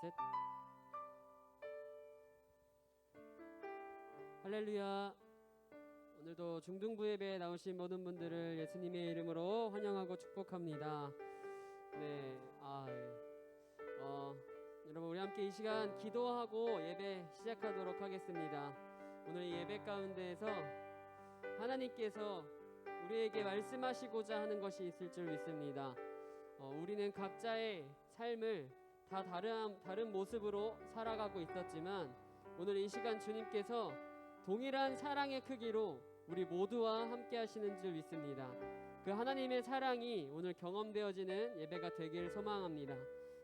셋. 할렐루야. 오늘도 중등부 예배에 나오신 모든 분들을 예수님의 이름으로 환영하고 축복합니다. 네, 여러분 우리 함께 이 시간 기도하고 예배 시작하도록 하겠습니다. 오늘 이 예배 가운데에서 하나님께서 우리에게 말씀하시고자 하는 것이 있을 줄 믿습니다. 우리는 각자의 삶을 다 다른 모습으로 살아가고 있었지만 오늘 이 시간 주님께서 동일한 사랑의 크기로 우리 모두와 함께 하시는 줄 믿습니다. 그 하나님의 사랑이 오늘 경험되어지는 예배가 되길 소망합니다.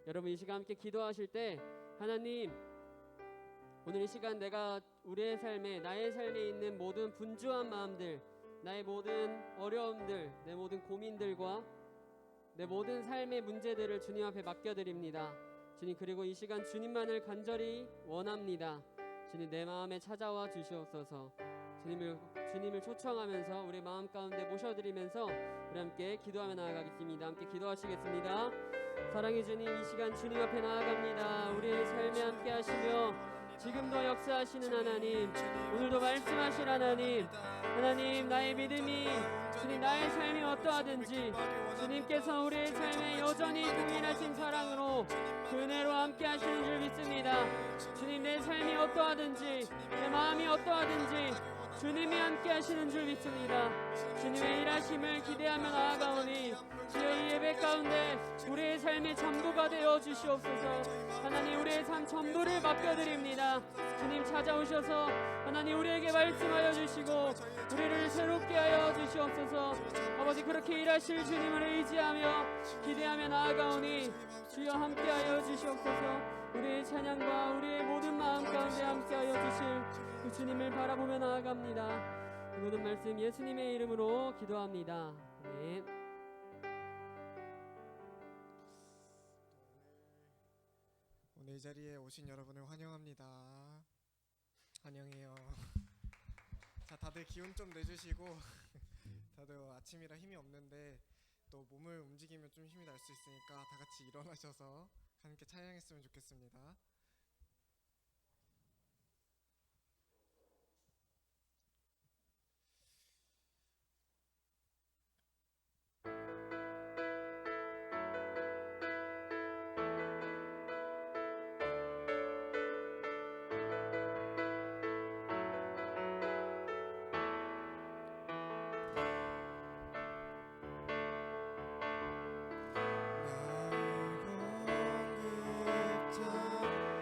여러분 이 시간 함께 기도하실 때 하나님, 오늘 이 시간 내가 우리의 삶에, 나의 삶에 있는 모든 분주한 마음들, 나의 모든 어려움들, 내 모든 고민들과 내 모든 삶의 문제들을 주님 앞에 맡겨드립니다. 주님, 그리고 이 시간 주님만을 간절히 원합니다. 주님, 내 마음에 찾아와 주시옵소서. 주님을 초청하면서 우리 마음 가운데 모셔드리면서 우리 함께 기도하며 나아가겠습니다. 함께 기도하시겠습니다. 사랑의 주님, 이 시간 주님 앞에 나아갑니다. 우리의 삶에 함께 하시며 지금도 역사하시는 하나님, 오늘도 말씀하실 하나님, 나의 믿음이 주님, 나의 삶이 어떠하든지 주님께서 우리의 삶에 여전히 동일하신 사랑으로 그 은혜로 함께 하시는 줄 믿습니다. 주님, 내 삶이 어떠하든지 내 마음이 어떠하든지 주님이 함께 하시는 줄 믿습니다. 주님의 일하심을 기대하며 나아가오니 주여 이 예배 가운데 우리의 삶의 전부가 되어 주시옵소서. 하나님, 우리의 삶 전부를 맡겨드립니다. 주님 찾아오셔서 하나님 우리에게 말씀하여 주시고 우리를 새롭게 하여 주시옵소서. 아버지, 그렇게 일하실 주님을 의지하며 기대하며 나아가오니 주여 함께하여 주시옵소서. 우리의 찬양과 우리의 모든 마음 가운데 함께하여 주실 그 주님을 바라보며 나아갑니다. 이 모든 말씀 예수님의 이름으로 기도합니다. 아멘. 오늘 이 자리에 오신 여러분을 환영합니다. 환영해요. 자, 다들 기운 좀 내주시고 다들 아침이라 힘이 없는데 또 몸을 움직이면 좀 힘이 날 수 있으니까 다 같이 일어나셔서 함께 찬양했으면 좋겠습니다. 날 공급자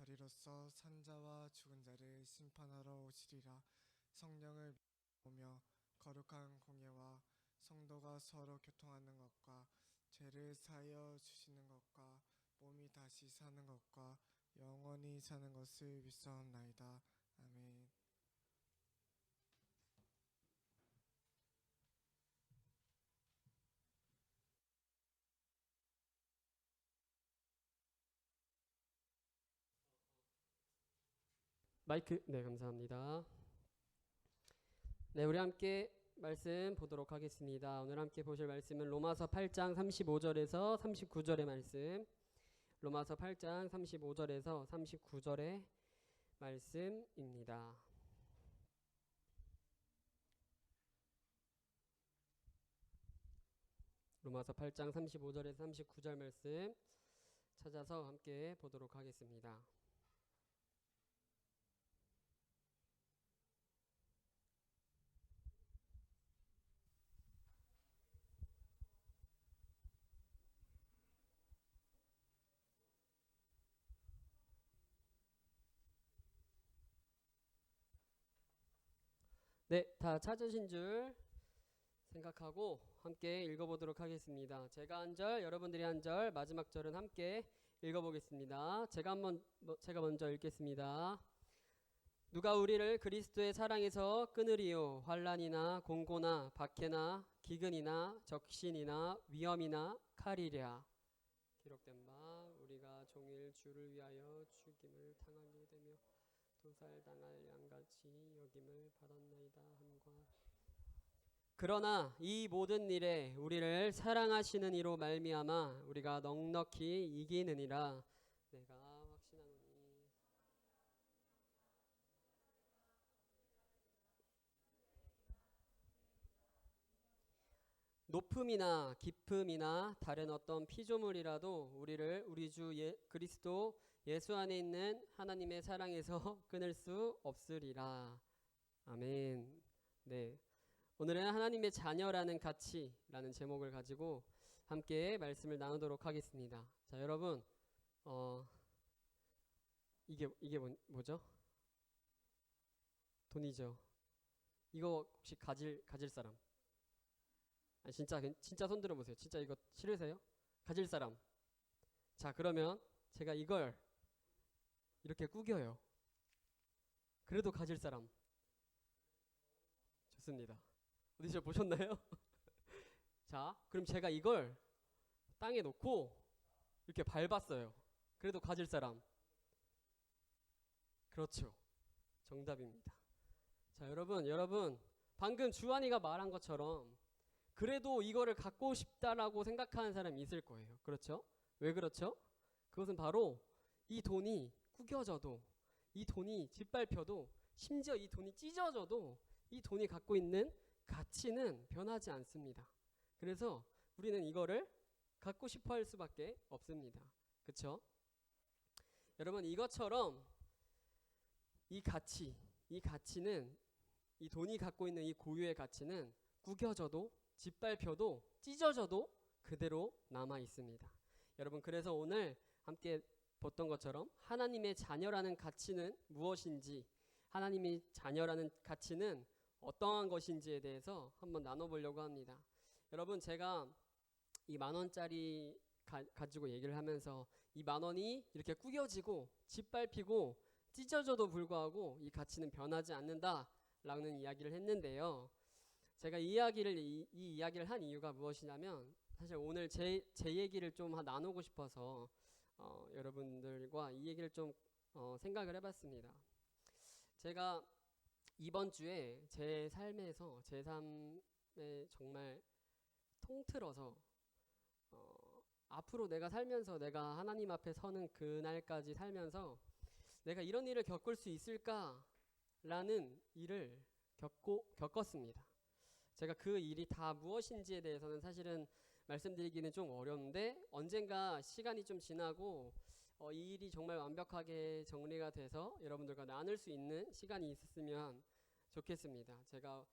자리로서 산자와 죽은 자를 심판하러 오시리라. 성령을 오며 거룩한 공예와 성도가 서로 교통하는 것과 죄를 사하여 주시는 것과 몸이 다시 사는 것과 영원히 사는 것을 믿사옵나이다. 아멘. 마이크, 네, 감사합니다. 네, 우리 함께 말씀 보도록 하겠습니다. 오늘 함께 보실 말씀은 로마서 8장 35절에서 39절의 말씀. 로마서 8장 35절에서 39절의 말씀입니다. 로마서 8장 35절에서 39절 말씀 찾아서 함께 보도록 하겠습니다. 네, 다 찾으신 줄 생각하고 함께 읽어보도록 하겠습니다. 제가 한 절, 여러분들이 한 절, 마지막 절은 함께 읽어보겠습니다. 제가 먼저 읽겠습니다. 누가 우리를 그리스도의 사랑에서 끊으리요? 환난이나 공고나 박해나 기근이나 적신이나 위험이나 칼이랴. 기록된 바 우리가 종일 주를 위하여 죽임을 당하게 되며 도살당할 양같이 여김을 받았나이다 함과 그러나 이 모든 일에 우리를 사랑하시는 이로 말미암아 우리가 넉넉히 이기느니라. 내가 확신하노니 높음이나 깊음이나 다른 어떤 피조물이라도 우리를 우리 주 그리스도 예수 안에 있는 하나님의 사랑에서 끊을 수 없으리라. 아멘. 네. 오늘은 하나님의 자녀라는 가치라는 제목을 가지고 함께 말씀을 나누도록 하겠습니다. 자, 여러분, 이게 뭐죠? 돈이죠. 이거 혹시 가질 사람? 아니, 진짜 손 들어보세요. 진짜 이거 싫으세요? 가질 사람. 자, 그러면 제가 이걸 이렇게 구겨요. 그래도 가질 사람. 좋습니다. 어디서 보셨나요? 자, 그럼 제가 이걸 땅에 놓고 이렇게 밟았어요. 그래도 가질 사람. 그렇죠. 정답입니다. 자, 여러분 방금 주한이가 말한 것처럼 그래도 이거를 갖고 싶다라고 생각하는 사람이 있을 거예요. 그렇죠? 왜 그렇죠? 그것은 바로 이 돈이 구겨져도, 이 돈이 짓밟혀도, 심지어 이 돈이 찢어져도 이 돈이 갖고 있는 가치는 변하지 않습니다. 그래서 우리는 이거를 갖고 싶어 할 수밖에 없습니다. 그렇죠? 여러분, 이것처럼 이 가치는, 이 돈이 갖고 있는 이 고유의 가치는 구겨져도 짓밟혀도 찢어져도 그대로 남아 있습니다. 여러분, 그래서 오늘 함께 봤던 것처럼 하나님의 자녀라는 가치는 무엇인지, 하나님의 자녀라는 가치는 어떠한 것인지에 대해서 한번 나눠보려고 합니다. 여러분, 제가 이 10,000원짜리 가지고 얘기를 하면서 이 10,000원이 이렇게 구겨지고 짓밟히고 찢어져도 불구하고 이 가치는 변하지 않는다라는 이야기를 했는데요. 제가 이 이야기를 한 이유가 무엇이냐면, 사실 오늘 제 얘기를 좀 나누고 싶어서 여러분들과 이 얘기를 좀 생각을 해봤습니다. 제가 이번 주에 제 삶에서 제 삶에 정말 통틀어서 앞으로 내가 살면서 내가 하나님 앞에 서는 그날까지 살면서 내가 이런 일을 겪을 수 있을까라는 일을 겪었습니다. 제가 그 일이 다 무엇인지에 대해서는 사실은 말씀드리기는 좀 어려운데, 언젠가 시간이 좀 지나고 이 일이 정말 완벽하게 정리가 돼서 여러분들과 나눌 수 있는 시간이 있었으면 좋겠습니다. 제가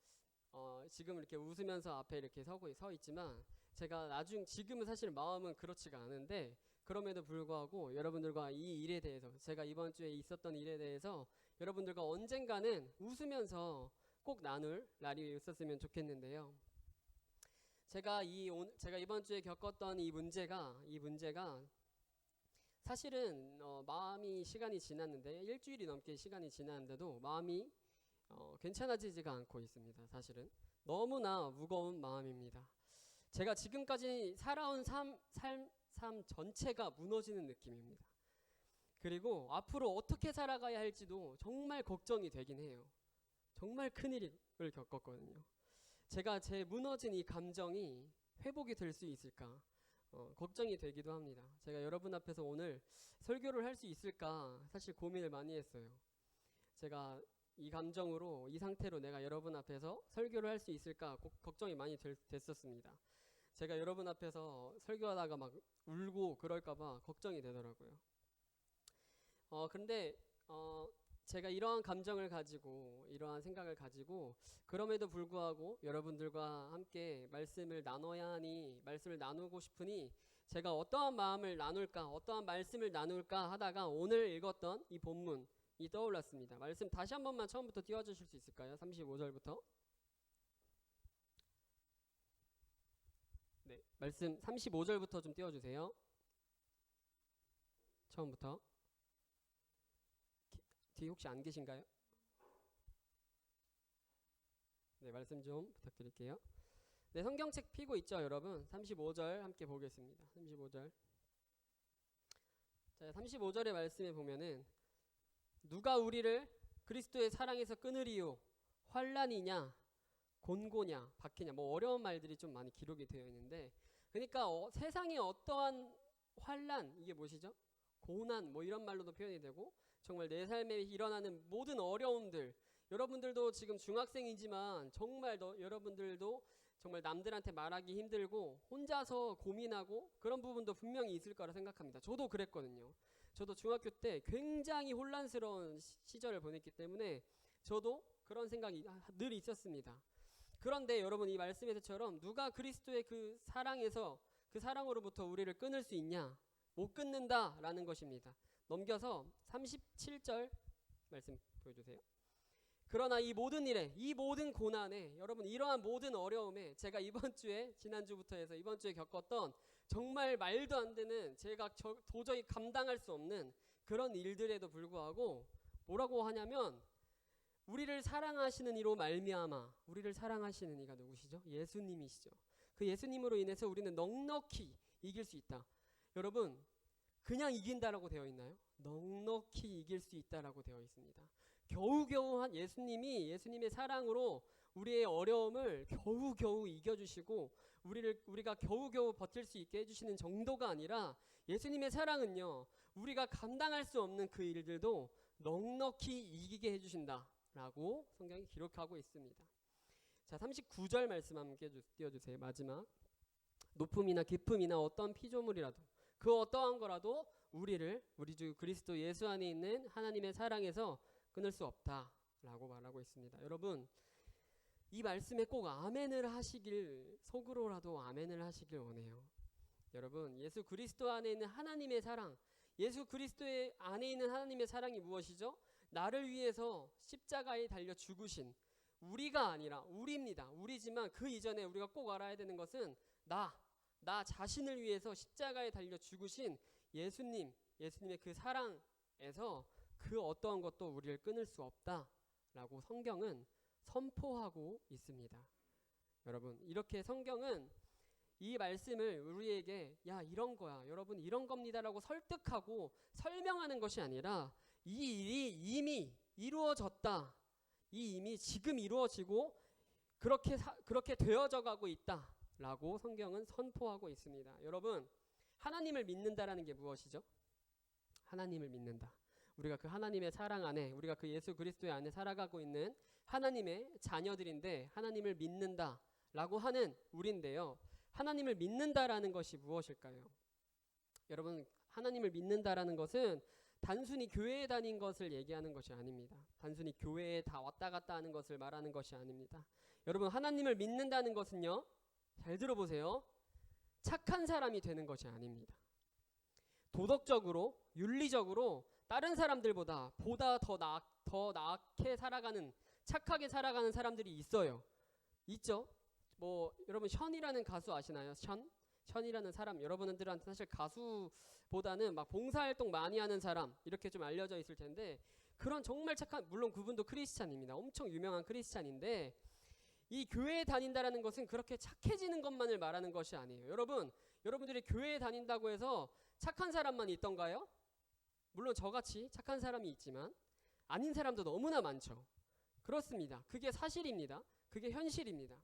지금 이렇게 웃으면서 앞에 이렇게 서 있지만 제가 지금은 사실 마음은 그렇지가 않은데 그럼에도 불구하고 여러분들과 이 일에 대해서, 제가 이번 주에 있었던 일에 대해서 여러분들과 언젠가는 웃으면서 꼭 나눌 날이 있었으면 좋겠는데요. 제가 이번 주에 겪었던 이 문제가 사실은 마음이 시간이 지났는데 일주일이 넘게 시간이 지났는데도 마음이 괜찮아지지가 않고 있습니다. 사실은 너무나 무거운 마음입니다. 제가 지금까지 살아온 삶 전체가 무너지는 느낌입니다. 그리고 앞으로 어떻게 살아가야 할지도 정말 걱정이 되긴 해요. 정말 큰일을 겪었거든요. 제가 제 무너진 이 감정이 회복이 될 수 있을까 걱정이 되기도 합니다. 제가 여러분 앞에서 오늘 설교를 할 수 있을까 사실 고민을 많이 했어요. 제가 이 감정으로, 이 상태로 내가 여러분 앞에서 설교를 할 수 있을까 걱정이 많이 됐었습니다. 제가 여러분 앞에서 설교하다가 막 울고 그럴까봐 걱정이 되더라고요. 근데 제가 이러한 감정을 가지고, 이러한 생각을 가지고, 그럼에도 불구하고 여러분들과 함께 말씀을 나눠야 하니, 말씀을 나누고 싶으니 제가 어떠한 마음을 나눌까, 어떠한 말씀을 나눌까 하다가 오늘 읽었던 이 본문이 떠올랐습니다. 말씀 다시 한 번만 처음부터 띄워주실 수 있을까요? 35절부터. 네, 말씀 35절부터 좀 띄워주세요. 처음부터. 뒤에 혹시 안 계신가요? 네, 말씀 좀 부탁드릴게요. 네, 성경책 펴고 있죠, 여러분? 35절 함께 보겠습니다. 35절. 자, 35절의 말씀에 보면은 누가 우리를 그리스도의 사랑에서 끊으리요? 환난이냐, 곤고냐, 박해냐, 뭐 어려운 말들이 좀 많이 기록이 되어 있는데, 그러니까 세상에 어떠한 환난, 이게 무엇이죠? 고난, 뭐 이런 말로도 표현이 되고, 정말 내 삶에 일어나는 모든 어려움들, 여러분들도 지금 중학생이지만 정말 여러분들도 정말 남들한테 말하기 힘들고 혼자서 고민하고 그런 부분도 분명히 있을 거라 생각합니다. 저도 그랬거든요. 저도 중학교 때 굉장히 혼란스러운 시절을 보냈기 때문에 저도 그런 생각이 늘 있었습니다. 그런데 여러분, 이 말씀에서처럼 누가 그리스도의 그 사랑에서, 그 사랑으로부터 우리를 끊을 수 있냐? 못 끊는다라는 것입니다. 넘겨서 37절 말씀 보여주세요. 그러나 이 모든 일에, 이 모든 고난에, 여러분 이러한 모든 어려움에, 제가 지난주부터 해서 이번 주에 겪었던 정말 말도 안 되는, 제가 도저히 감당할 수 없는 그런 일들에도 불구하고 뭐라고 하냐면, 우리를 사랑하시는 이로 말미암아, 우리를 사랑하시는 이가 누구시죠? 예수님이시죠. 그 예수님으로 인해서 우리는 넉넉히 이길 수 있다. 여러분, 그냥 이긴다라고 되어 있나요? 넉넉히 이길 수 있다라고 되어 있습니다. 겨우겨우 한 예수님의 사랑으로 우리의 어려움을 겨우겨우 이겨주시고 우리가 겨우겨우 버틸 수 있게 해주시는 정도가 아니라, 예수님의 사랑은요, 우리가 감당할 수 없는 그 일들도 넉넉히 이기게 해주신다라고 성경이 기록하고 있습니다. 자, 39절 말씀 함께 띄워주세요. 마지막. 높음이나 깊음이나 어떤 피조물이라도, 그 어떠한 거라도 우리 주 그리스도 예수 안에 있는 하나님의 사랑에서 끊을 수 없다라고 말하고 있습니다. 여러분, 이 말씀에 꼭 아멘을 하시길, 속으로라도 아멘을 하시길 원해요. 여러분, 예수 그리스도 안에 있는 하나님의 사랑, 예수 그리스도의 안에 있는 하나님의 사랑이 무엇이죠? 나를 위해서 십자가에 달려 죽으신, 우리가 아니라 우리입니다. 우리지만 그 이전에 우리가 꼭 알아야 되는 것은 나 자신을 위해서 십자가에 달려 죽으신 예수님의 그 사랑에서 그 어떠한 것도 우리를 끊을 수 없다라고 성경은 선포하고 있습니다. 여러분, 이렇게 성경은 이 말씀을 우리에게 이런 거야, 여러분 이런 겁니다라고 설득하고 설명하는 것이 아니라, 이 일이 이미 이루어졌다, 이 이미 지금 이루어지고 그렇게 되어져 가고 있다라고 성경은 선포하고 있습니다. 여러분, 하나님을 믿는다라는 게 무엇이죠? 하나님을 믿는다. 우리가 그 하나님의 사랑 안에, 우리가 그 예수 그리스도의 안에 살아가고 있는 하나님의 자녀들인데, 하나님을 믿는다라고 하는 우리인데요. 하나님을 믿는다라는 것이 무엇일까요? 여러분, 하나님을 믿는다라는 것은 단순히 교회에 다닌 것을 얘기하는 것이 아닙니다. 단순히 교회에 다 왔다 갔다 하는 것을 말하는 것이 아닙니다. 여러분, 하나님을 믿는다는 것은요, 잘 들어보세요. 착한 사람이 되는 것이 아닙니다. 도덕적으로, 윤리적으로 다른 사람들보다 보다 더 나게 살아가는, 착하게 살아가는 사람들이 있어요. 있죠? 뭐 여러분 션이라는 가수 아시나요? 션이라는 사람, 여러분들한테 사실 가수보다는 막 봉사활동 많이 하는 사람 이렇게 좀 알려져 있을 텐데, 그런 정말 착한, 물론 그분도 크리스찬입니다. 엄청 유명한 크리스찬인데, 이 교회에 다닌다라는 것은 그렇게 착해지는 것만을 말하는 것이 아니에요. 여러분들이 교회에 다닌다고 해서 착한 사람만 있던가요? 물론 저같이 착한 사람이 있지만 아닌 사람도 너무나 많죠. 그렇습니다. 그게 사실입니다. 그게 현실입니다.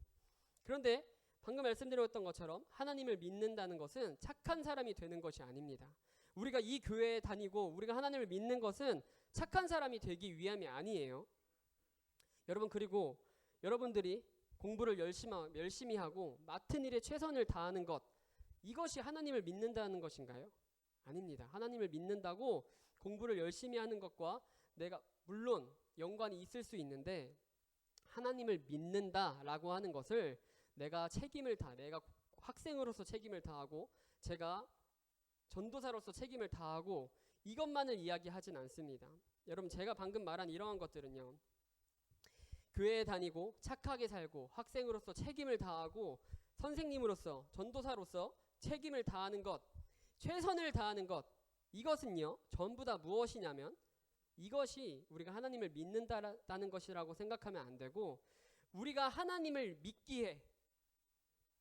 그런데 방금 말씀드렸던 것처럼 하나님을 믿는다는 것은 착한 사람이 되는 것이 아닙니다. 우리가 이 교회에 다니고 우리가 하나님을 믿는 것은 착한 사람이 되기 위함이 아니에요. 여러분, 그리고 여러분들이 공부를 열심히 하고 맡은 일에 최선을 다하는 것, 이것이 하나님을 믿는다는 것인가요? 아닙니다. 하나님을 믿는다고 공부를 열심히 하는 것과 내가 물론 연관이 있을 수 있는데, 하나님을 믿는다라고 하는 것을 내가 학생으로서 책임을 다하고 제가 전도사로서 책임을 다하고 이것만을 이야기하진 않습니다. 여러분, 제가 방금 말한 이러한 것들은요, 교회에 다니고 착하게 살고 학생으로서 책임을 다하고 선생님으로서 전도사로서 책임을 다하는 것, 최선을 다하는 것, 이것은요 전부 다 무엇이냐면, 이것이 우리가 하나님을 믿는다는 것이라고 생각하면 안 되고, 우리가 하나님을 믿기에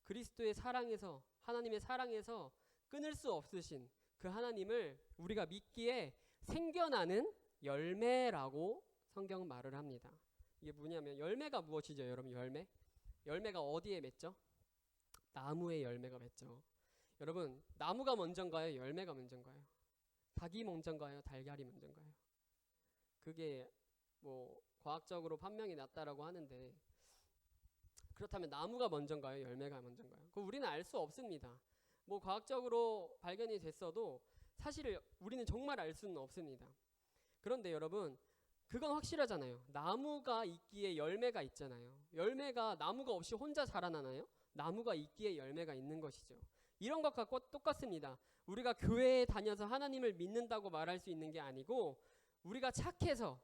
그리스도의 사랑에서, 하나님의 사랑에서 끊을 수 없으신 그 하나님을 우리가 믿기에 생겨나는 열매라고 성경은 말을 합니다. 이게 뭐냐면, 열매가 무엇이죠 여러분? 열매가 어디에 맺죠? 나무에 열매가 맺죠. 여러분, 나무가 먼저인가요? 열매가 먼저인가요? 닭이 먼저인가요? 달걀이 먼저인가요? 그게 뭐 과학적으로 판명이 났다라고 하는데, 그렇다면 나무가 먼저인가요? 열매가 먼저인가요? 그거 우리는 알 수 없습니다. 뭐 과학적으로 발견이 됐어도 사실 우리는 정말 알 수는 없습니다. 그런데 여러분, 그건 확실하잖아요. 나무가 있기에 열매가 있잖아요. 열매가 나무가 없이 혼자 자라나나요? 나무가 있기에 열매가 있는 것이죠. 이런 것과 똑같습니다. 우리가 교회에 다녀서 하나님을 믿는다고 말할 수 있는 게 아니고, 우리가 착해서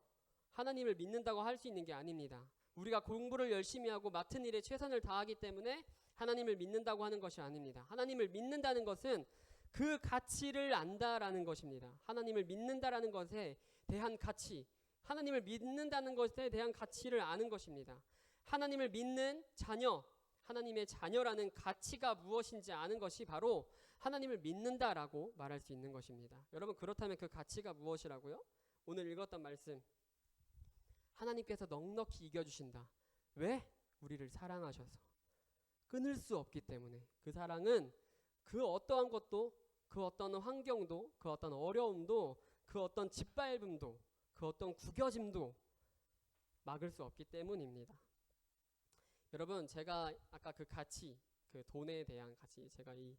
하나님을 믿는다고 할 수 있는 게 아닙니다. 우리가 공부를 열심히 하고 맡은 일에 최선을 다하기 때문에 하나님을 믿는다고 하는 것이 아닙니다. 하나님을 믿는다는 것은 그 가치를 안다라는 것입니다. 하나님을 믿는다라는 것에 대한 가치, 하나님을 믿는다는 것에 대한 가치를 아는 것입니다. 하나님을 믿는 자녀, 하나님의 자녀라는 가치가 무엇인지 아는 것이 바로 하나님을 믿는다라고 말할 수 있는 것입니다. 여러분, 그렇다면 그 가치가 무엇이라고요? 오늘 읽었던 말씀, 하나님께서 넉넉히 이겨주신다. 왜? 우리를 사랑하셔서. 끊을 수 없기 때문에. 그 사랑은 그 어떠한 것도, 그 어떤 환경도, 그 어떤 어려움도, 그 어떤 짓밟음도, 그 어떤 구겨짐도 막을 수 없기 때문입니다. 여러분, 제가 아까 그 가치, 그 돈에 대한 가치, 제가 이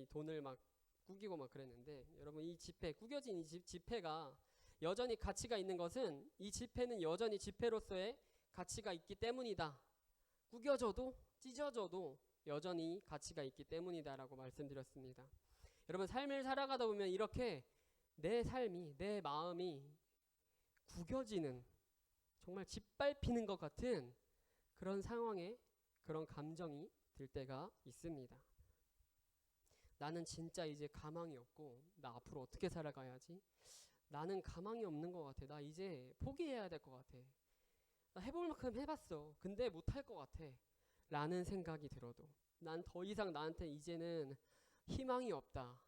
돈을 막 꾸기고 막 그랬는데, 여러분, 이 지폐, 꾸겨진 이 지폐가 여전히 가치가 있는 것은, 이 지폐는 여전히 지폐로서의 가치가 있기 때문이다. 꾸겨져도 찢어져도 여전히 가치가 있기 때문이다라고 말씀드렸습니다. 여러분, 삶을 살아가다 보면 이렇게 내 삶이, 내 마음이 구겨지는, 정말 짓밟히는 것 같은 그런 상황에 그런 감정이 들 때가 있습니다. 나는 진짜 이제 가망이 없고 나 앞으로 어떻게 살아가야지? 나는 가망이 없는 것 같아. 나 이제 포기해야 될 것 같아. 나 해볼 만큼 해봤어. 근데 못할 것 같아. 라는 생각이 들어도, 난 더 이상 나한테 이제는 희망이 없다.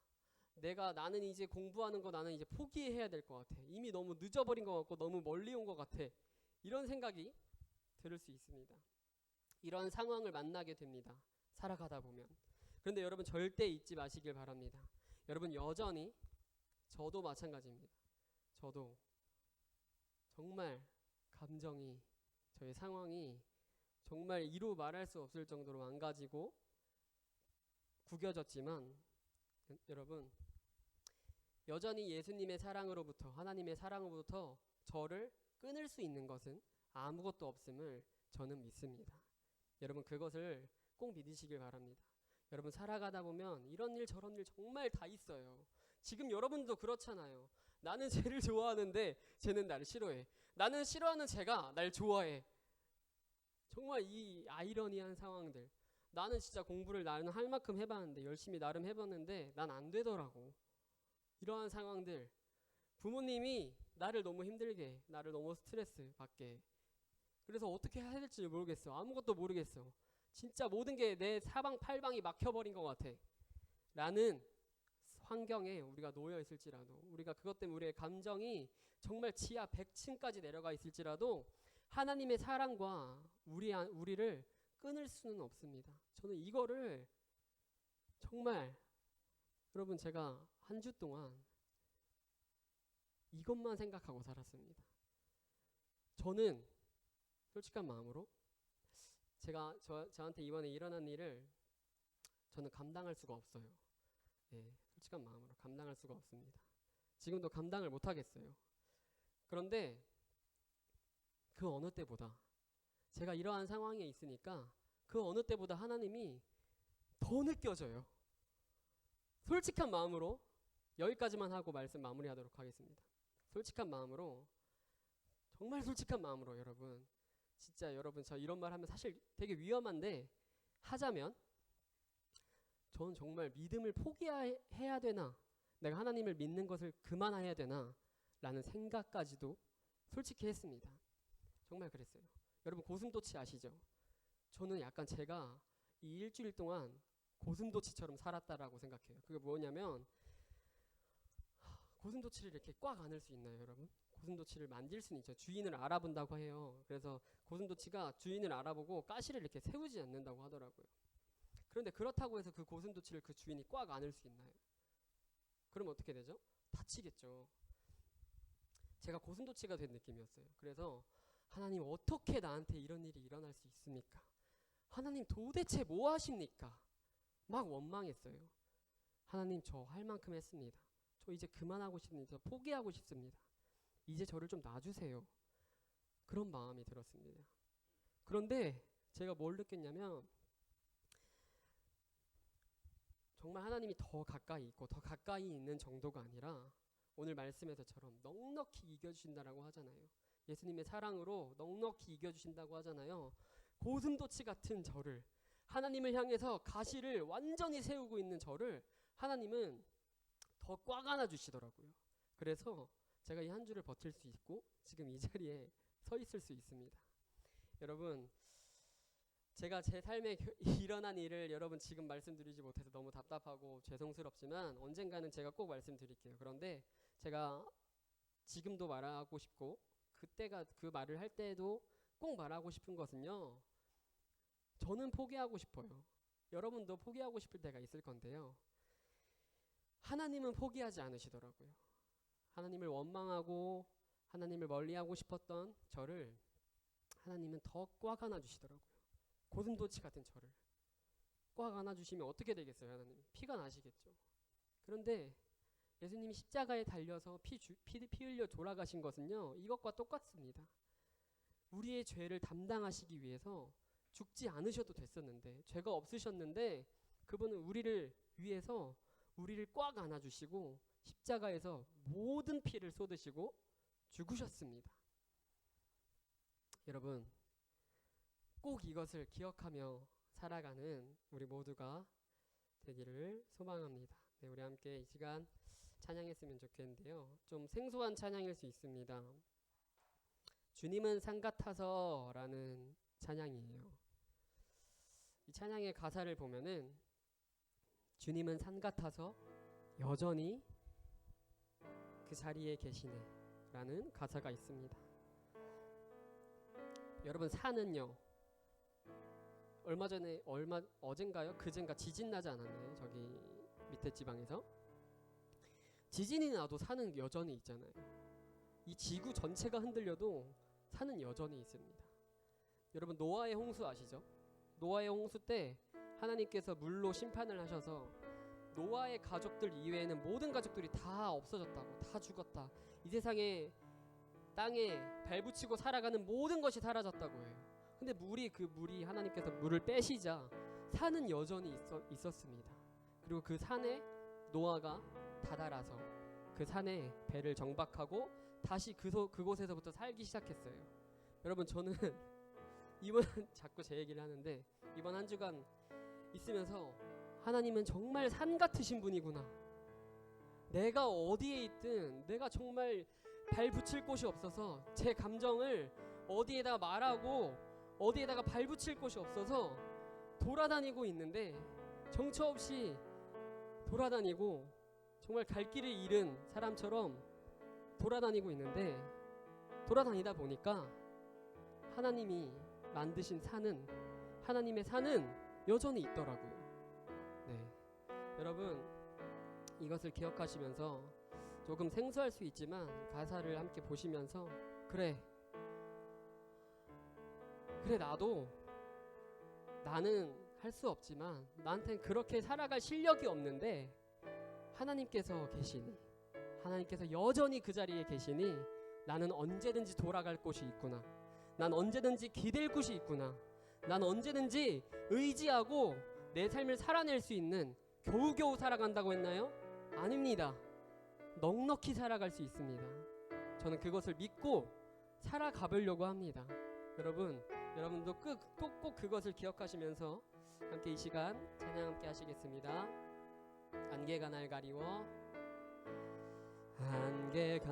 나는 이제 공부하는 거 나는 이제 포기해야 될 것 같아. 이미 너무 늦어버린 것 같고 너무 멀리 온 것 같아. 이런 생각이 들을 수 있습니다. 이런 상황을 만나게 됩니다. 살아가다 보면. 그런데 여러분, 절대 잊지 마시길 바랍니다. 여러분, 여전히 저도 마찬가지입니다. 저도 정말 감정이, 저의 상황이 정말 이루 말할 수 없을 정도로 망가지고 구겨졌지만, 여러분, 여전히 예수님의 사랑으로부터, 하나님의 사랑으로부터 저를 끊을 수 있는 것은 아무것도 없음을 저는 믿습니다. 여러분, 그것을 꼭 믿으시길 바랍니다. 여러분, 살아가다 보면 이런 일 저런 일 정말 다 있어요. 지금 여러분도 그렇잖아요. 나는 쟤를 좋아하는데 쟤는 나를 싫어해. 나는 싫어하는 쟤가 날 좋아해. 정말 이 아이러니한 상황들. 나는 진짜 공부를 나는 할 만큼 해봤는데, 열심히 나름 해봤는데 난 안 되더라고. 이러한 상황들. 부모님이 나를 너무 힘들게 해. 나를 너무 스트레스 받게 해. 그래서 어떻게 해야 될지 모르겠어. 아무것도 모르겠어. 진짜 모든 게 내 사방팔방이 막혀버린 것 같아. 라는 환경에 우리가 놓여 있을지라도, 우리가 그것 때문에 우리의 감정이 정말 지하 100층까지 내려가 있을지라도 하나님의 사랑과 우리를 끊을 수는 없습니다. 저는 이거를 정말, 여러분, 제가 한 주 동안 이것만 생각하고 살았습니다. 저는 솔직한 마음으로 저한테 이번에 일어난 일을 저는 감당할 수가 없어요. 예, 솔직한 마음으로 감당할 수가 없습니다. 지금도 감당을 못 하겠어요. 그런데 그 어느 때보다 제가 이러한 상황에 있으니까 그 어느 때보다 하나님이 더 느껴져요. 솔직한 마음으로 여기까지만 하고 말씀 마무리하도록 하겠습니다. 솔직한 마음으로, 정말 솔직한 마음으로 여러분, 진짜 여러분, 저 이런 말 하면 사실 되게 위험한데 하자면, 저는 정말 믿음을 포기해야 되나, 내가 하나님을 믿는 것을 그만해야 되나 라는 생각까지도 솔직히 했습니다. 정말 그랬어요. 여러분, 고슴도치 아시죠? 저는 약간 제가 이 일주일 동안 고슴도치처럼 살았다라고 생각해요. 그게 뭐냐면, 고슴도치를 이렇게 꽉 안을 수 있나요, 여러분? 고슴도치를 만질 수는 있죠. 주인을 알아본다고 해요. 그래서 고슴도치가 주인을 알아보고 가시를 이렇게 세우지 않는다고 하더라고요. 그런데 그렇다고 해서 그 고슴도치를 그 주인이 꽉 안을 수 있나요? 그럼 어떻게 되죠? 다치겠죠. 제가 고슴도치가 된 느낌이었어요. 그래서 하나님, 어떻게 나한테 이런 일이 일어날 수 있습니까? 하나님, 도대체 뭐 하십니까? 막 원망했어요. 하나님, 저 할 만큼 했습니다. 저 이제 그만하고 싶습니다. 포기하고 싶습니다. 이제 저를 좀 놔주세요. 그런 마음이 들었습니다. 그런데 제가 뭘 느꼈냐면, 정말 하나님이 더 가까이 있고 더 가까이 있는 정도가 아니라 오늘 말씀에서처럼 넉넉히 이겨주신다라고 하잖아요. 예수님의 사랑으로 넉넉히 이겨주신다고 하잖아요. 고슴도치 같은 저를, 하나님을 향해서 가시를 완전히 세우고 있는 저를 하나님은 더 꽉 안아주시더라고요. 그래서 제가 이 한 주를 버틸 수 있고 지금 이 자리에 서 있을 수 있습니다. 여러분, 제가 제 삶에 일어난 일을 여러분 지금 말씀드리지 못해서 너무 답답하고 죄송스럽지만 언젠가는 제가 꼭 말씀드릴게요. 그런데 제가 지금도 말하고 싶고 그때가 그 말을 할 때에도 꼭 말하고 싶은 것은요, 저는 포기하고 싶어요. 여러분도 포기하고 싶을 때가 있을 건데요, 하나님은 포기하지 않으시더라고요. 하나님을 원망하고 하나님을 멀리하고 싶었던 저를 하나님은 더 꽉 안아주시더라고요. 고슴도치 같은 저를 꽉 안아주시면 어떻게 되겠어요? 하나님, 피가 나시겠죠. 그런데 예수님이 십자가에 달려서 피 흘려 돌아가신 것은요, 이것과 똑같습니다. 우리의 죄를 담당하시기 위해서 죽지 않으셔도 됐었는데, 죄가 없으셨는데 그분은 우리를 위해서 우리를 꽉 안아주시고 십자가에서 모든 피를 쏟으시고 죽으셨습니다. 여러분, 꼭 이것을 기억하며 살아가는 우리 모두가 되기를 소망합니다. 네, 우리 함께 이 시간 찬양했으면 좋겠는데요, 좀 생소한 찬양일 수 있습니다. 주님은 산 같아서 라는 찬양이에요. 이 찬양의 가사를 보면은 주님은 산 같아서 여전히 그 자리에 계시네 라는 가사가 있습니다. 여러분, 산은요, 어젠가요? 그젠가 지진 나지 않았나요? 저기 밑에 지방에서 지진이 나도 산은 여전히 있잖아요. 이 지구 전체가 흔들려도 산은 여전히 있습니다. 여러분, 노아의 홍수 아시죠? 노아의 홍수 때 하나님께서 물로 심판을 하셔서 노아의 가족들 이외에는 모든 가족들이 다 없어졌다고, 다 죽었다, 이 세상에 땅에 발붙이고 살아가는 모든 것이 사라졌다고 해요. 근데 그 물이 하나님께서 물을 빼시자 산은 여전히 있었습니다. 그리고 그 산에 노아가 다다라서 그 산에 배를 정박하고 다시 그곳에서부터 살기 시작했어요. 여러분, 저는 이번 자꾸 제 얘기를 하는데 이번 한 주간 있으면서 하나님은 정말 산 같으신 분이구나. 내가 어디에 있든 내가 정말 발 붙일 곳이 없어서 제 감정을 어디에다가 말하고 어디에다가 발 붙일 곳이 없어서 돌아다니고 있는데 정처 없이 돌아다니고 정말 갈 길을 잃은 사람처럼 돌아다니고 있는데 돌아다니다 보니까 하나님이 만드신 산은 하나님의 산은 여전히 있더라고요. 네, 여러분 이것을 기억하시면서 조금 생소할 수 있지만 가사를 함께 보시면서 그래 나는 할 수 없지만 나한텐 그렇게 살아갈 실력이 없는데 하나님께서 계시니 하나님께서 여전히 그 자리에 계시니 나는 언제든지 돌아갈 곳이 있구나. 난 언제든지 기댈 곳이 있구나. 난 언제든지 의지하고 내 삶을 살아낼 수 있는 겨우겨우 살아간다고 했나요? 아닙니다. 넉넉히 살아갈 수 있습니다. 저는 그것을 믿고 살아가 보려고 합니다. 여러분도 꼭 그것을 기억하시면서 함께 이 시간 찬양 함께 하시겠습니다. 안개가 날 가리워 안개가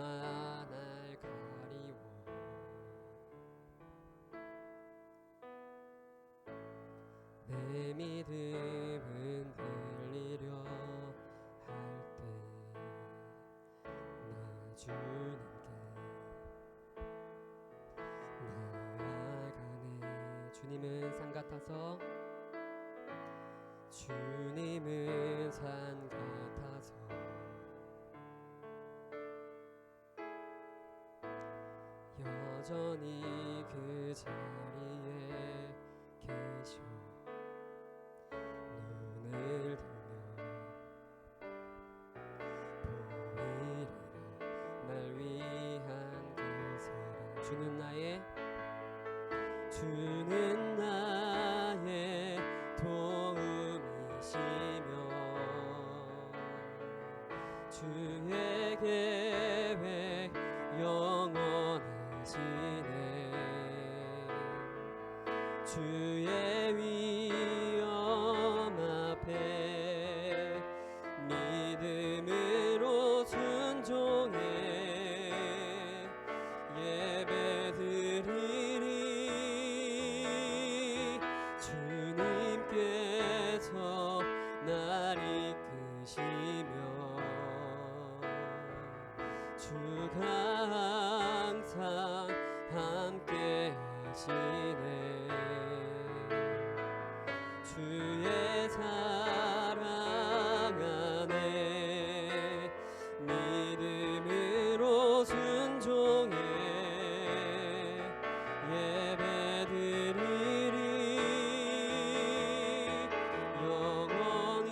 날 가리워 내 믿음은 들리려 할 때 나 주님께 나아가네. 주님은 산 같아서 주님은 산 같아서 여전히 그 자리에 계셔 눈을 들며 보이리라 날 위한 그 사랑 주는 나의 도움이시며 주의 계획 영원하시네 주의 위엄 앞에 믿음으로 순종해 예배드리리 주님께서 날 이끄시며 주가 항상 함께 하시네 주의 사랑 안에 믿음으로 순종해 예배드리리 영원히.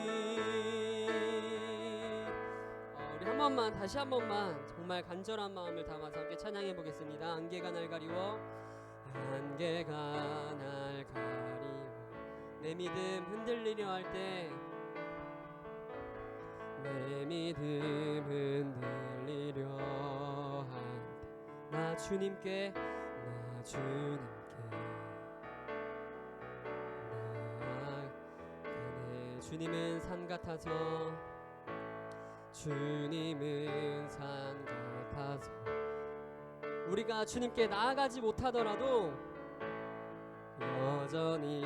우리 다시 한 번만 정말 간절한 마음을 담아서 함께 찬양해 보겠습니다. 안개가 날 가리워 안개가 날 가리워 내 믿음 흔들리려 할 때 내 믿음 흔들리려 할 때 나 주님께 나아가네 주님은 산 같아서 주님은 산 같아서 우리가 주님께 나아가지 못하더라도 여전히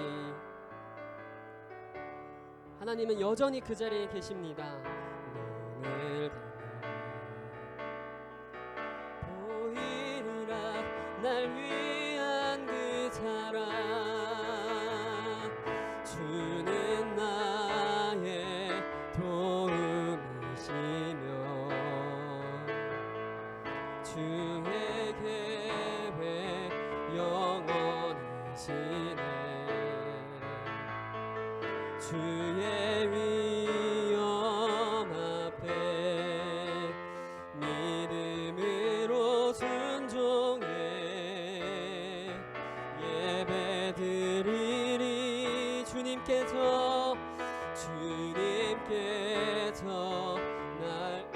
하나님은 여전히 그 자리에 계십니다. 눈을 들며 보이리라 날 위한 그 사랑 주는 나의 도움이시며 주의 계획 영원하시네 주의 위엄 앞에 믿음으로 순종해 예배드리리 주님께서 날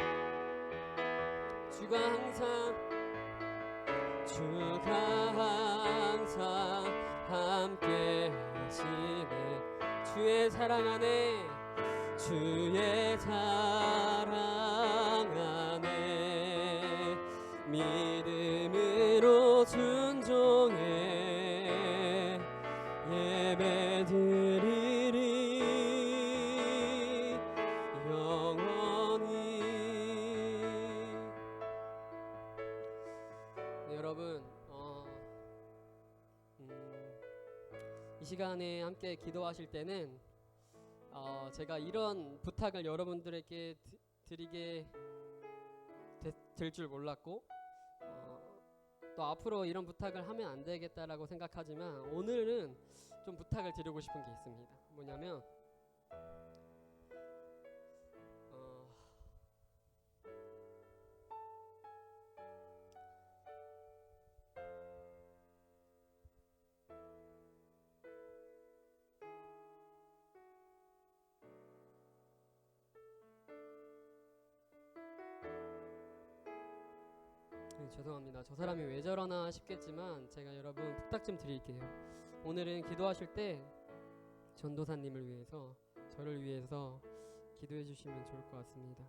항상 함께 하시네. 주의 사랑 안에 주의 사랑 안에 믿음으로 순종해 예배드리리 영원히. 네, 여러분 이 시간에 함께 기도하실 때는 제가 이런 부탁을 여러분들에게 드리게 될 줄 몰랐고 또 앞으로 이런 부탁을 하면 안 되겠다라고 생각하지만 오늘은 좀 부탁을 드리고 싶은 게 있습니다. 뭐냐면 죄송합니다. 저 사람이 왜 저러나 싶겠지만 제가 여러분 부탁 좀 드릴게요. 오늘은 기도하실 때 전도사님을 위해서, 저를 위해서 기도해 주시면 좋을 것 같습니다.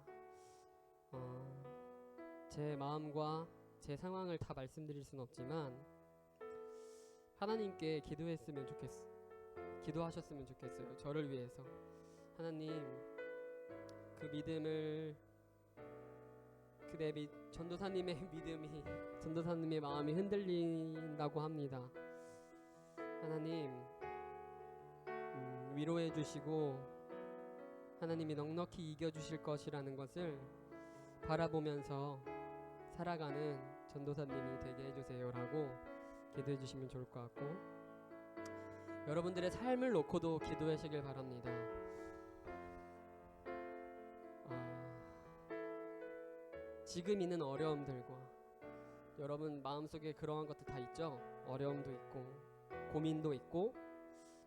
제 마음과 제 상황을 다 말씀드릴 수는 없지만 하나님께 기도하셨으면 좋겠어요. 저를 위해서. 하나님, 그 믿음을, 전도사님의 믿음이, 전도사님의 마음이 흔들린다고 합니다. 하나님, 위로해 주시고 하나님이 넉넉히 이겨주실 것이라는 것을 바라보면서 살아가는 전도사님이 되게 해주세요라고 기도해 주시면 좋을 것 같고, 여러분들의 삶을 놓고도 기도하시길 바랍니다. 지금 있는 어려움들과, 여러분 마음속에 그러한 것들 다 있죠. 어려움도 있고 고민도 있고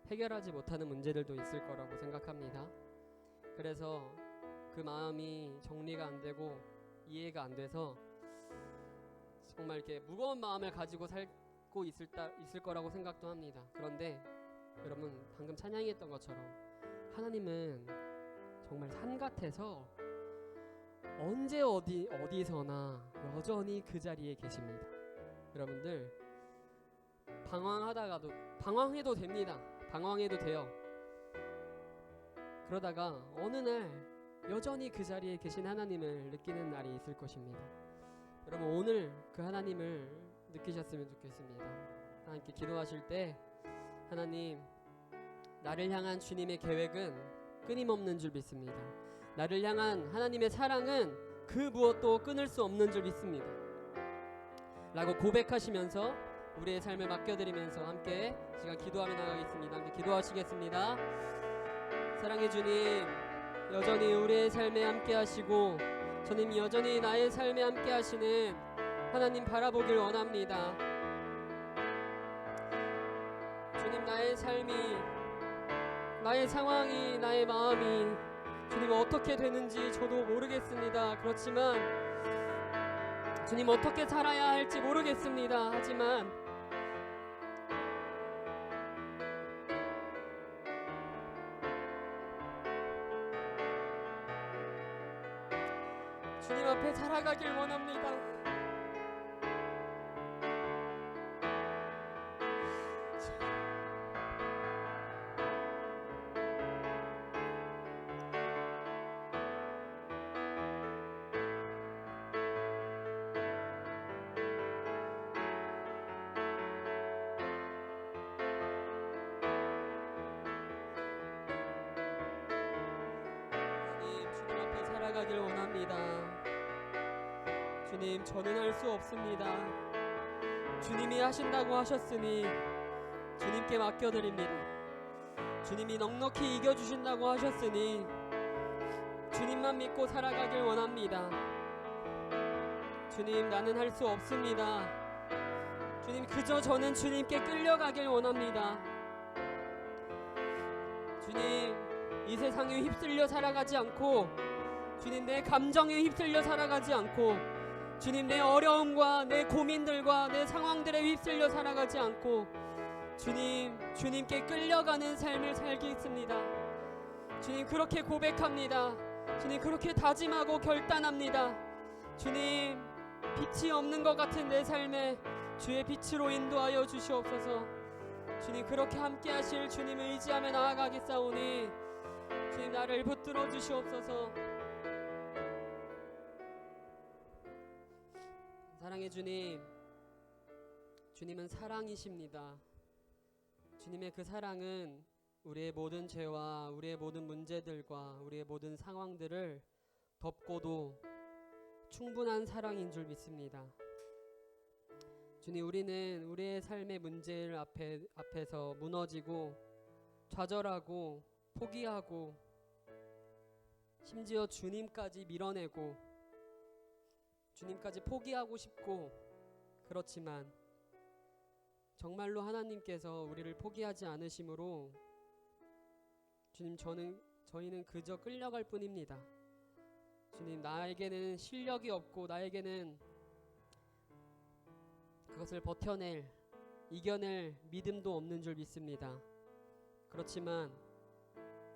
해결하지 못하는 문제들도 있을 거라고 생각합니다. 그래서 그 마음이 정리가 안 되고 이해가 안 돼서 정말 이렇게 무거운 마음을 가지고 살고 있을 거라고 생각도 합니다. 그런데 여러분 방금 찬양했던 것처럼 하나님은 정말 산 같아서 언제 어디서나 여전히 그 자리에 계십니다. 여러분들 방황해도 됩니다. 방황해도 돼요. 그러다가 어느 날 여전히 그 자리에 계신 하나님을 느끼는 날이 있을 것입니다. 여러분 오늘 그 하나님을 느끼셨으면 좋겠습니다. 하나님께 기도하실 때, 하나님, 나를 향한 주님의 계획은 끊임없는 줄 믿습니다. 나를 향한 하나님의 사랑은 그 무엇도 끊을 수 없는 줄 믿습니다 라고 고백하시면서 우리의 삶을 맡겨드리면서 함께 시간 기도하며 나가겠습니다. 함께 기도하시겠습니다. 사랑의 주님, 여전히 우리의 삶에 함께 하시고 주님 여전히 나의 삶에 함께 하시는 하나님 바라보길 원합니다. 주님, 나의 삶이, 나의 상황이, 나의 마음이 주님 어떻게 되는지 저도 모르겠습니다. 그렇지만 주님 어떻게 살아야 할지 모르겠습니다. 하지만 주님 앞에 살아가길 원합니다. 살아가길 원합니다. 주님, 저는 할 수 없습니다. 주님이 하신다고 하셨으니 주님께 맡겨드립니다. 주님이 넉넉히 이겨주신다고 하셨으니 주님만 믿고 살아가길 원합니다. 주님, 나는 할 수 없습니다. 주님, 그저 저는 주님께 끌려가길 원합니다. 주님, 이 세상에 휩쓸려 살아가지 않고, 주님, 내 감정에 휩쓸려 살아가지 않고 주님, 내 어려움과 내 고민들과 내 상황들에 휩쓸려 살아가지 않고 주님께 끌려가는 삶을 살겠습니다. 주님, 그렇게 고백합니다. 주님, 그렇게 다짐하고 결단합니다. 주님, 빛이 없는 것 같은 내 삶에 주의 빛으로 인도하여 주시옵소서. 주님, 그렇게 함께 하실 주님을 의지하며 나아가겠사오니 주님, 나를 붙들어 주시옵소서. 사랑의 주님, 주님은 사랑이십니다. 주님의 그 사랑은 우리의 모든 죄와 우리의 모든 문제들과 우리의 모든 상황들을 덮고도 충분한 사랑인 줄 믿습니다. 주님, 우리는 우리의 삶의 문제를 앞에서 무너지고 좌절하고 포기하고 심지어 주님까지 밀어내고 주님까지 포기하고 싶고, 그렇지만 정말로 하나님께서 우리를 포기하지 않으심으로 주님, 저희는 그저 끌려갈 뿐입니다. 주님, 나에게는 실력이 없고 나에게는 그것을 이겨낼 믿음도 없는 줄 믿습니다. 그렇지만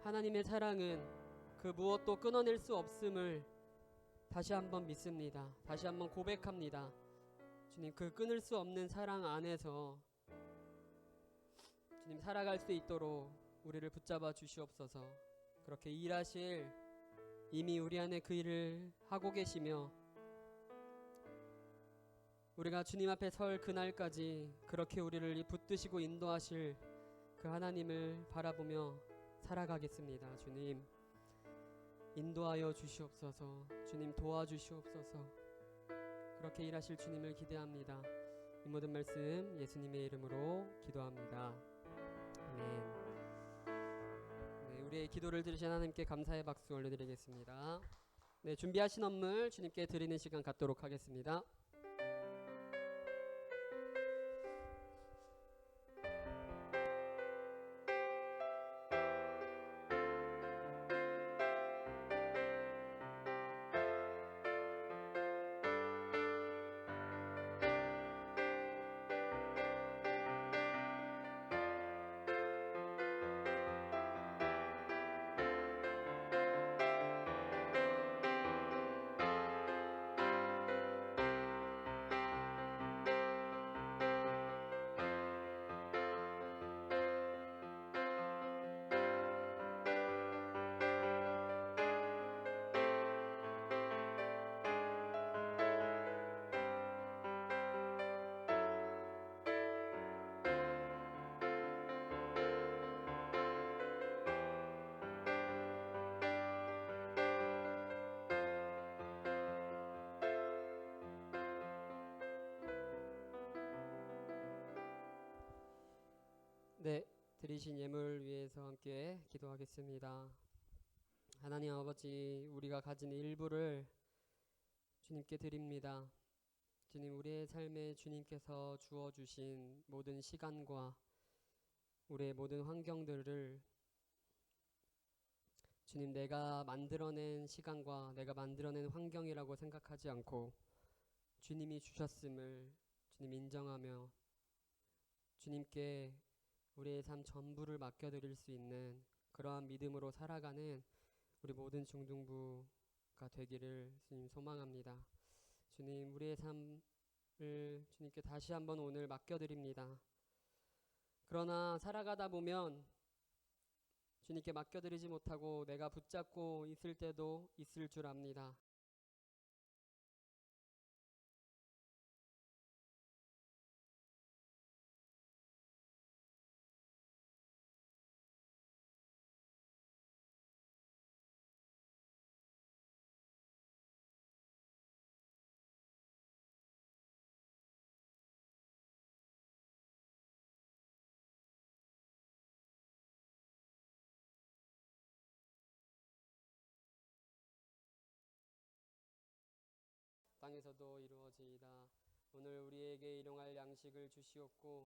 하나님의 사랑은 그 무엇도 끊어낼 수 없음을 다시 한번 믿습니다. 다시 한번 고백합니다. 주님, 그 끊을 수 없는 사랑 안에서 주님, 살아갈 수 있도록 우리를 붙잡아 주시옵소서. 그렇게 일하실, 이미 우리 안에 그 일을 하고 계시며 우리가 주님 앞에 설 그날까지 그렇게 우리를 붙드시고 인도하실 그 하나님을 바라보며 살아가겠습니다. 주님, 인도하여 주시옵소서. 주님, 도와주시옵소서. 그렇게 일하실 주님을 기대합니다. 이 모든 말씀 예수님의 이름으로 기도합니다. 아멘. 네, 우리의 기도를 들으신 하나님께 감사의 박수 올려드리겠습니다. 네, 준비하신 업물 주님께 드리는 시간 갖도록 하겠습니다. 네, 드리신 예물 위해서 함께 기도하겠습니다. 하나님 아버지, 우리가 가진 일부를 주님께 드립니다. 주님, 우리의 삶에 주님께서 주어주신 모든 시간과 우리의 모든 환경들을 주님, 내가 만들어낸 시간과 내가 만들어낸 환경이라고 생각하지 않고 주님이 주셨음을 주님 인정하며 주님께 우리의 삶 전부를 맡겨드릴 수 있는 그러한 믿음으로 살아가는 우리 모든 중등부가 되기를 주님 소망합니다. 주님, 우리의 삶을 주님께 다시 한번 오늘 맡겨드립니다. 그러나 살아가다 보면 주님께 맡겨드리지 못하고 내가 붙잡고 있을 때도 있을 줄 압니다. 땅에서도 이루어지이다. 오늘 우리에게 일용할 양식을 주시옵고